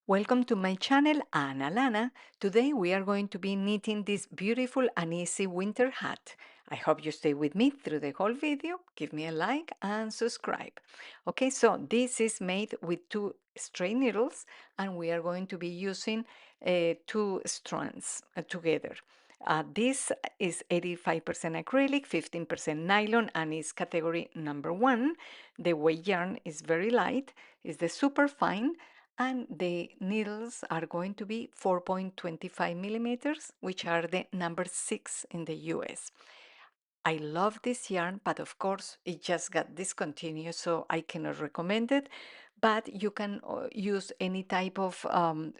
Welcome to my channel, Ana Lana. Today we are going to be knitting this beautiful and easy winter hat. I hope you stay with me through the whole video. Give me a like and subscribe. Okay, so this is made with two straight needles and we are going to be using two strands together. This is 85% acrylic, 15% nylon, and is category number 1. The weight yarn is very light, is the super fine, and the needles are going to be 4.25 millimeters, which are the number 6 in the US. I love this yarn, but of course it just got discontinued, so I cannot recommend it. But you can use any type of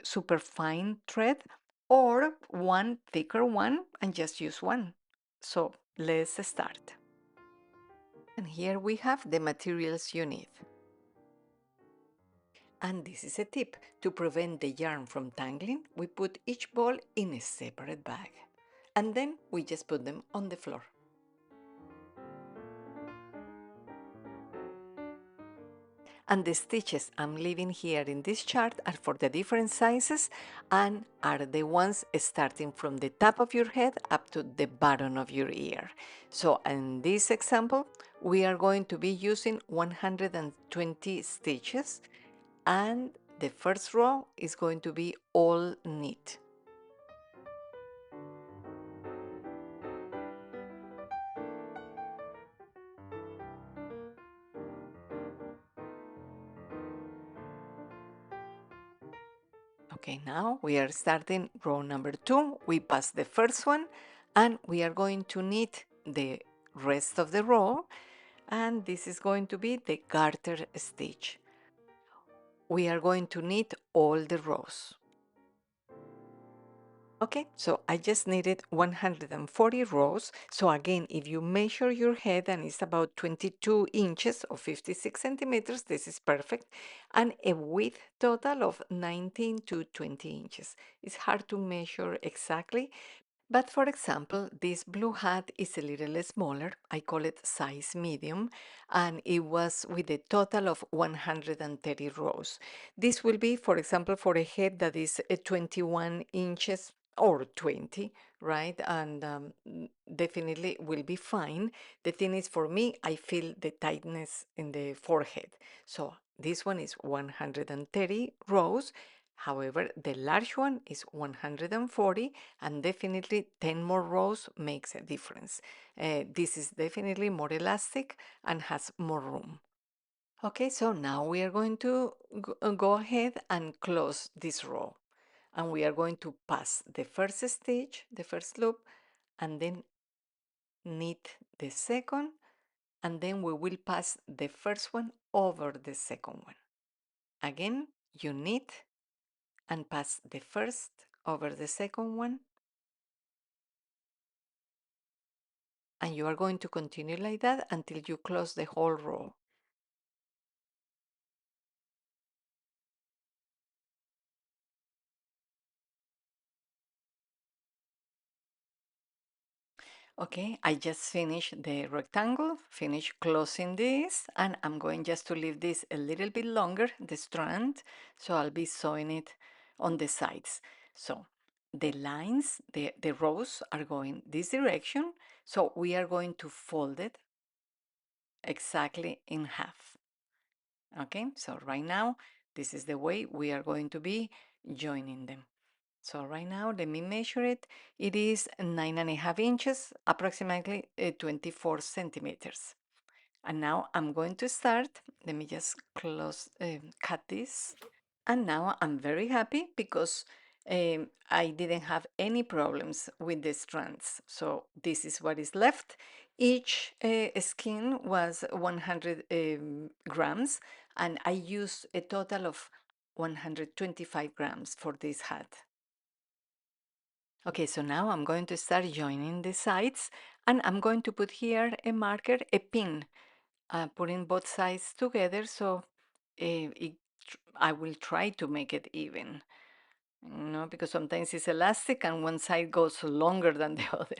super fine thread or one thicker one and just use one. So let's start. And here we have the materials you need. And this is a tip. To prevent the yarn from tangling, we put each ball in a separate bag. And then we just put them on the floor. And the stitches I'm leaving here in this chart are for the different sizes and are the ones starting from the top of your head up to the bottom of your ear. So in this example, we are going to be using 120 stitches, and the first row is going to be all knit. Okay, now we are starting row number 2. We passed the first one and we are going to knit the rest of the row, and this is going to be the garter stitch. We are going to knit all the rows. Okay, so I just knitted 140 rows. So again, if you measure your head and it's about 22 inches or 56 centimeters, this is perfect. And a width total of 19 to 20 inches. It's hard to measure exactly, but for example, this blue hat is a little smaller. I call it size medium, and it was with a total of 130 rows. This will be, for example, for a head that is 21 inches or 20, right? And definitely will be fine. The thing is, for me, I feel the tightness in the forehead. So this one is 130 rows. However, the large one is 140, and definitely 10 more rows makes a difference. This is definitely more elastic and has more room. Okay, so now we are going to go ahead and close this row. And we are going to pass the first stitch, the first loop, and then knit the second, and then we will pass the first one over the second one. Again, you knit and pass the first over the second one, and you are going to continue like that until you close the whole row. Okay, I just finished the rectangle, finished closing this, and I'm going just to leave this a little bit longer, the strand, so I'll be sewing it on the sides. So the lines, the rows are going this direction, so we are going to fold it exactly in half. Okay, so right now, this is the way we are going to be joining them. So right now, let me measure it. It is 9.5 inches, approximately 24 centimeters. And now I'm going to start. Let me just cut this. And now I'm very happy because I didn't have any problems with the strands. So this is what is left. Each skein was 100 grams, and I used a total of 125 grams for this hat. Okay, so now I'm going to start joining the sides, and I'm going to put here a marker, a pin, putting both sides together, so I will try to make it even, because sometimes it's elastic and one side goes longer than the other.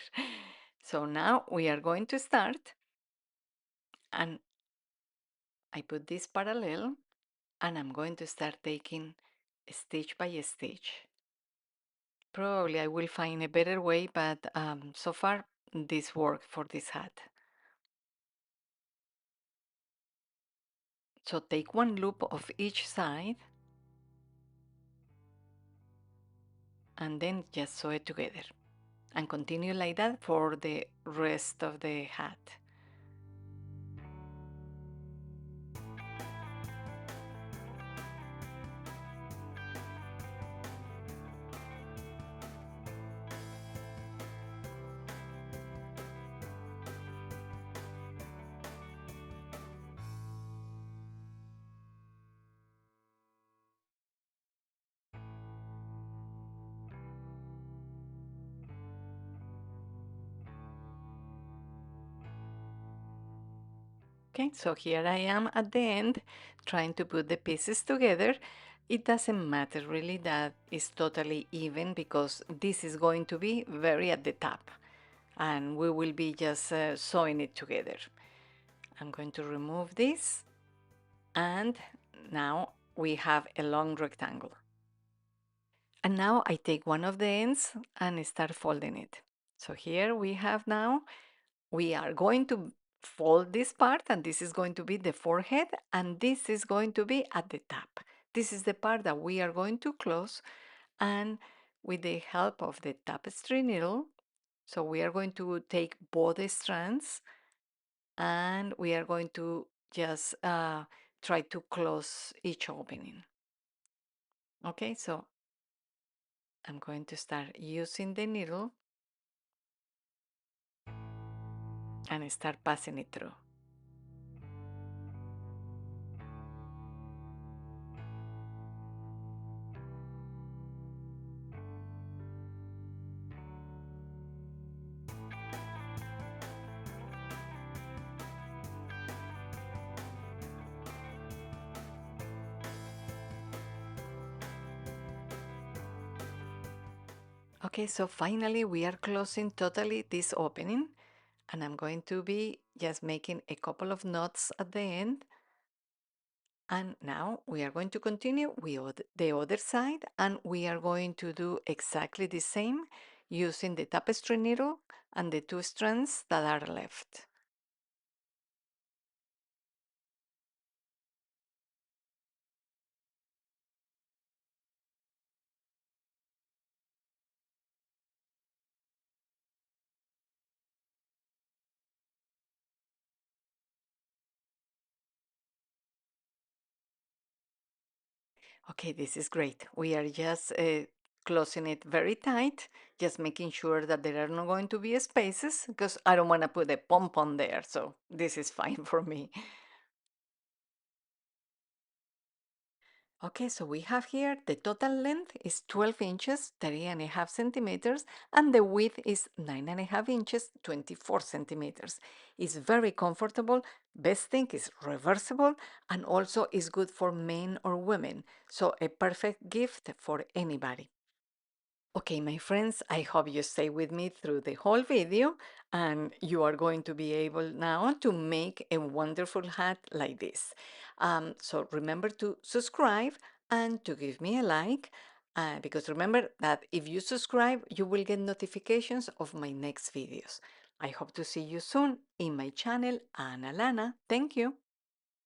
So now we are going to start, and I put this parallel, and I'm going to start taking stitch by stitch. Probably I will find a better way, but so far this worked for this hat. So take one loop of each side and then just sew it together and continue like that for the rest of the hat. Okay, so here I am at the end trying to put the pieces together. It doesn't matter really that it's totally even because this is going to be very at the top and we will be just sewing it together. I'm going to remove this and now we have a long rectangle. And now I take one of the ends and start folding it. So here we have now, we are going to fold this part and this is going to be the forehead and this is going to be at the top. This is the part that we are going to close and with the help of the tapestry needle, so we are going to take both the strands and we are going to just try to close each opening. Okay, so I'm going to start using the needle and start passing it through. Okay, so finally we are closing totally this opening and I'm going to be just making a couple of knots at the end. And now we are going to continue with the other side and we are going to do exactly the same using the tapestry needle and the two strands that are left. Okay, this is great. We are just closing it very tight, just making sure that there are not going to be spaces because I don't want to put a pom-pom there. So this is fine for me. Okay, so we have here the total length is 12 inches, 30.5 centimeters, and the width is 9.5 inches, 24 centimeters. It's very comfortable. Best thing is reversible and also is good for men or women. So a perfect gift for anybody. Okay, my friends, I hope you stay with me through the whole video and you are going to be able now to make a wonderful hat like this. So remember to subscribe and to give me a like because remember that if you subscribe, you will get notifications of my next videos. I hope to see you soon in my channel, Ana Lana. Thank you.